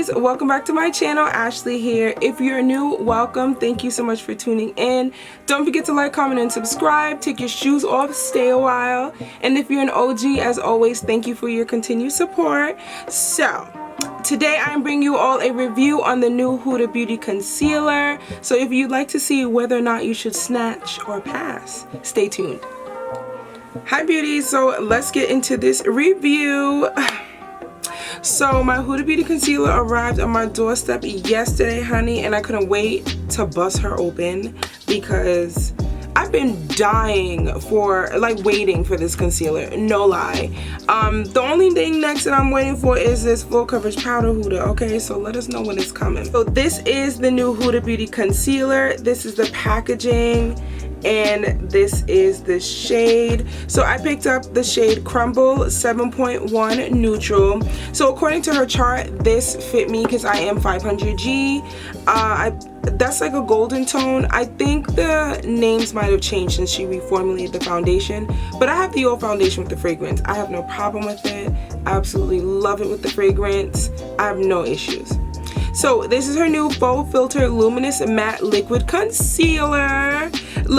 beauties, welcome back to my channel. Ashley here. If you're new, welcome. Thank you so much for tuning in. Don't forget to like, comment, and subscribe. Take your shoes off, stay a while. And if you're an OG, as always, thank you for your continued support. So today I'm bringing you all a review on the new Huda Beauty concealer. So if you'd like to see whether or not you should snatch or pass, stay tuned. Hi beauties, so let's get into this review. So my Huda Beauty concealer arrived on my doorstep yesterday, honey, and I couldn't wait to bust her open because I've been dying for, like, waiting for this concealer, no lie. The only thing next that I'm waiting for is this full coverage powder Huda, okay? So let us know when it's coming. So this is the new Huda Beauty concealer. This is the packaging. And this is the shade. So I picked up the shade Crumble 7.1 Neutral. So according to her chart, this fit me because I am 500G. That's like a golden tone. I think the names might have changed since she reformulated the foundation, but I have the old foundation with the fragrance. I have no problem with it. I absolutely love it with the fragrance. I have no issues. So this is her new Faux Filter Luminous Matte Liquid Concealer.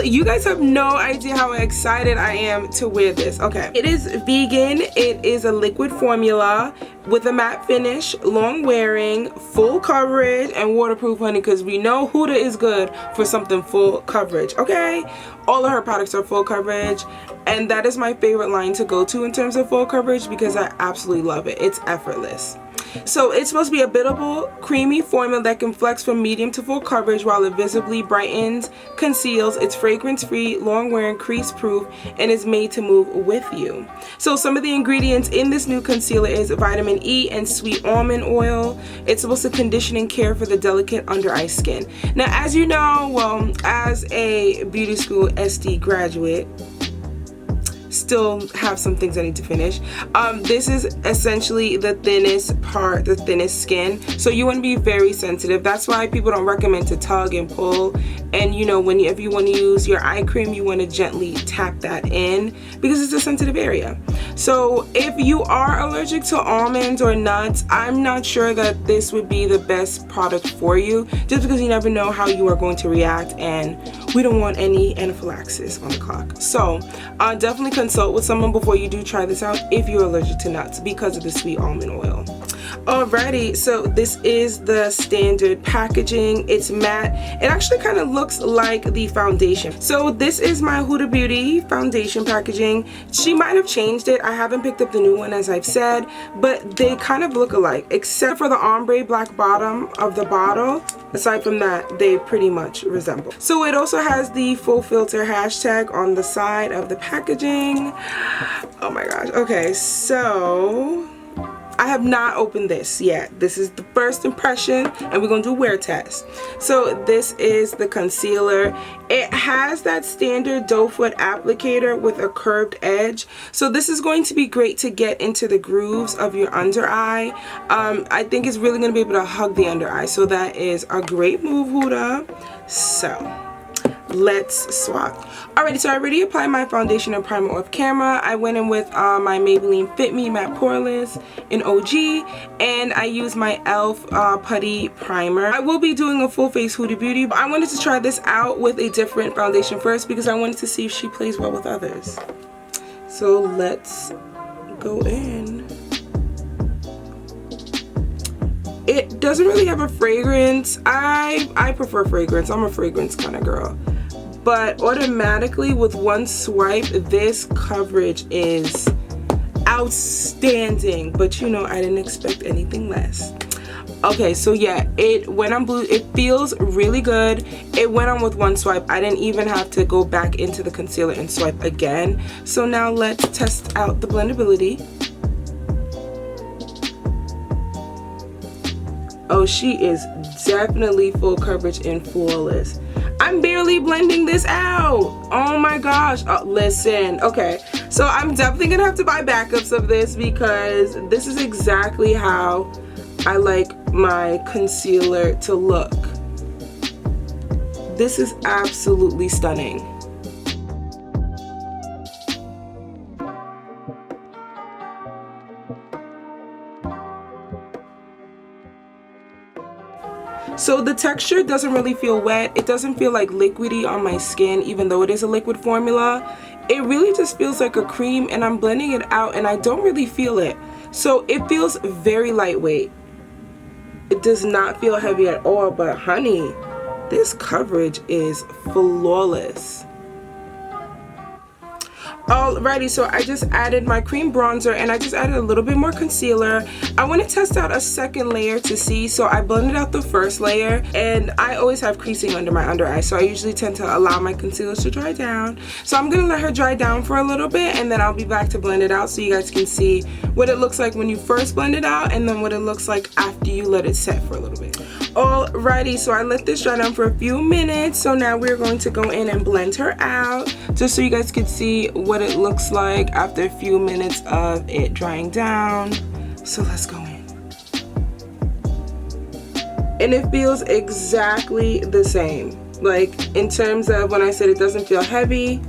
You guys have no idea how excited I am to wear this. Okay, it is vegan. It is a liquid formula with a matte finish, long wearing, full coverage, and waterproof, honey, because we know Huda is good for something full coverage, okay? All of her products are full coverage, and that is my favorite line to go to in terms of full coverage because I absolutely love it. It's effortless. So it's supposed to be a biddable, creamy formula that can flex from medium to full coverage while it visibly brightens, conceals. It's fragrance-free, long-wearing, crease-proof, and is made to move with you. So some of the ingredients in this new concealer is vitamin E and sweet almond oil. It's supposed to condition and care for the delicate under-eye skin. Now, as you know, well, as a beauty school SD graduate, still have some things I need to finish. This is essentially the thinnest part, the thinnest skin, so you want to be very sensitive. That's why people don't recommend to tug and pull, and you know, if you want to use your eye cream, you want to gently tap that in because it's a sensitive area. So if you are allergic to almonds or nuts, I'm not sure that this would be the best product for you, just because you never know how you are going to react, and we don't want any anaphylaxis on the clock. So definitely consult with someone before you do try this out if you're allergic to nuts because of the sweet almond oil. Alrighty, so this is the standard packaging. It's matte. It actually kind of looks like the foundation. So this is my Huda Beauty foundation packaging. She might have changed it. I haven't picked up the new one, as I've said, but they kind of look alike except for the ombre black bottom of the bottle. Aside from that, they pretty much resemble. So it also has the full filter hashtag on the side of the packaging. Oh my gosh. Okay, so I have not opened this yet. This is the first impression, and we're gonna do a wear test. So this is the concealer. It has that standard doe foot applicator with a curved edge. So this is going to be great to get into the grooves of your under eye. I think it's really gonna be able to hug the under eye. So that is a great move, Huda. So let's swap. Alrighty, so I already applied my foundation and primer off camera. I went in with my Maybelline Fit Me Matte Poreless in OG, and I used my e.l.f. Putty Primer. I will be doing a full face Huda Beauty, but I wanted to try this out with a different foundation first because I wanted to see if she plays well with others. So let's go in. It doesn't really have a fragrance. I prefer fragrance. I'm a fragrance kind of girl. But automatically with one swipe, this coverage is outstanding. But you know, I didn't expect anything less. Okay, so yeah, it went on blue. It feels really good. It went on with one swipe. I didn't even have to go back into the concealer and swipe again. So now let's test out the blendability. Oh, she is definitely full coverage and flawless. I'm barely blending this out. Oh my gosh. Listen, okay. So I'm definitely gonna have to buy backups of this because this is exactly how I like my concealer to look. This is absolutely stunning. So the texture doesn't really feel wet. It doesn't feel like liquidy on my skin, even though it is a liquid formula. It really just feels like a cream, and I'm blending it out and I don't really feel it. So it feels very lightweight. It does not feel heavy at all, but honey, this coverage is flawless. Alrighty, so I just added my cream bronzer and I just added a little bit more concealer. I want to test out a second layer to see, so I blended out the first layer, and I always have creasing under my under eye, so I usually tend to allow my concealers to dry down. So I'm going to let her dry down for a little bit, and then I'll be back to blend it out so you guys can see what it looks like when you first blend it out, and then what it looks like after you let it set for a little bit. Alrighty, so I let this dry down for a few minutes, so now we're going to go in and blend her out just so you guys can see what it looks like after a few minutes of it drying down. So let's go in. And it feels exactly the same. Like, in terms of when I said it doesn't feel heavy.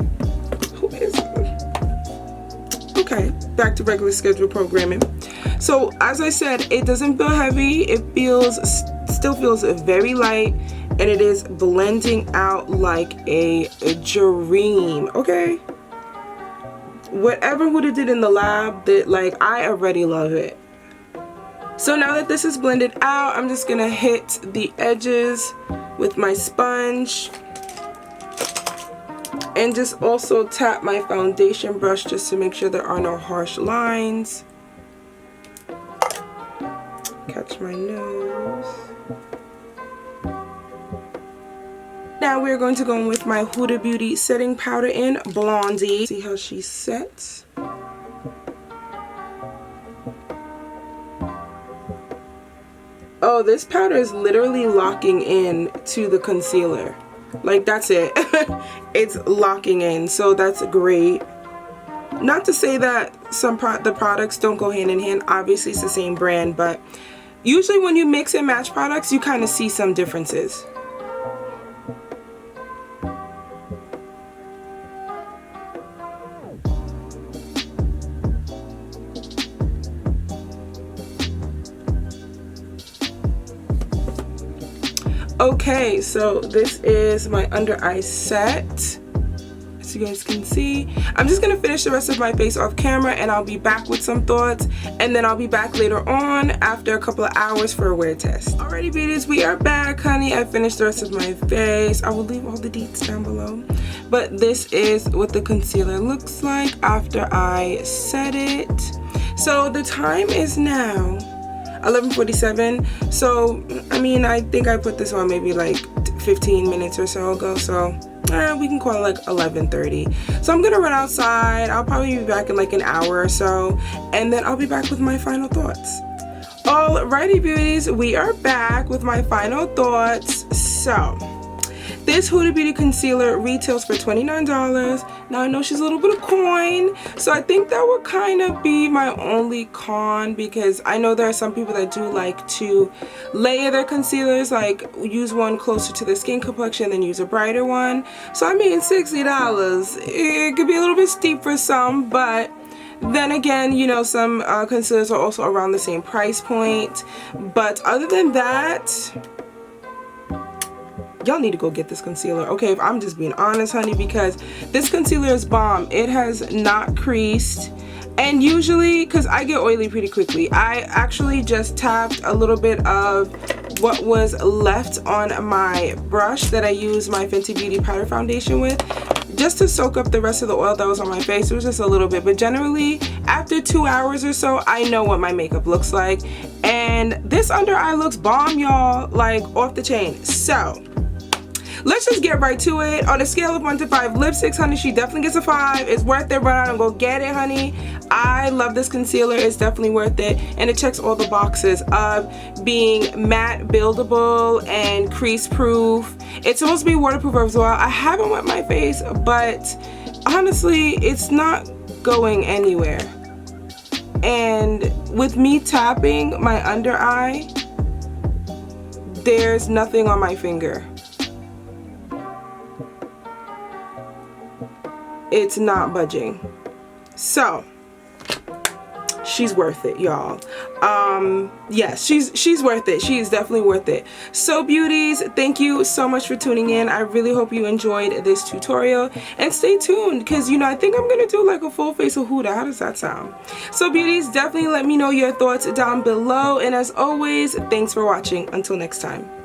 Who is it? Okay, back to regular schedule programming. So as I said, it doesn't feel heavy. It still feels very light, and it is blending out like a dream. Okay, whatever Huda did in the lab, that, like, I already love it. So now that this is blended out, I'm just gonna hit the edges with my sponge and just also tap my foundation brush just to make sure there are no harsh lines. Catch my nose. Now we're going to go in with my Huda Beauty setting powder in Blondie. See how she sets. Oh, this powder is literally locking in to the concealer. Like, that's it. It's locking in, so that's great. Not to say that the products don't go hand in hand. Obviously it's the same brand, but usually when you mix and match products, you kind of see some differences. Okay, so this is my under eye set. As you guys can see, I'm just gonna finish the rest of my face off camera, and I'll be back with some thoughts, and then I'll be back later on after a couple of hours for a wear test. Alrighty, beauties, we are back, honey. I finished the rest of my face. I will leave all the deets down below, but this is what the concealer looks like after I set it. So the time is now 11:47. So I mean, I think I put this on maybe like 15 minutes or so ago, so we can call it like 11:30. So I'm gonna run outside. I'll probably be back in like an hour or so, and then I'll be back with my final thoughts. Alrighty, beauties, we are back with my final thoughts. So this Huda Beauty concealer retails for $29. Now I know she's a little bit of coin, so I think that would kind of be my only con, because I know there are some people that do like to layer their concealers, like use one closer to their skin complexion then use a brighter one. So I mean, $60, it could be a little bit steep for some, but then again, you know, some concealers are also around the same price point. But other than that, y'all need to go get this concealer, okay? If I'm just being honest, honey, because this concealer is bomb. It has not creased, and usually, because I get oily pretty quickly, I actually just tapped a little bit of what was left on my brush that I use my Fenty Beauty powder foundation with, just to soak up the rest of the oil that was on my face. It was just a little bit, but generally after 2 hours or so, I know what my makeup looks like, and this under eye looks bomb, y'all, like off the chain. So let's just get right to it. On a scale of 1 to 5 lipsticks, honey, she definitely gets a 5. It's worth it. Run out and go get it, honey. I love this concealer. It's definitely worth it, and it checks all the boxes of being matte buildable and crease proof. It's supposed to be waterproof as well. I haven't wet my face, but honestly, it's not going anywhere. And with me tapping my under eye, there's nothing on my finger. It's not budging. So she's worth it, y'all. Yes, she's worth it. She is definitely worth it. So beauties, thank you so much for tuning in. I really hope you enjoyed this tutorial, and stay tuned because, you know, I think I'm gonna do like a full face of Huda. How does that sound? So beauties, definitely let me know your thoughts down below, and as always, thanks for watching. Until next time.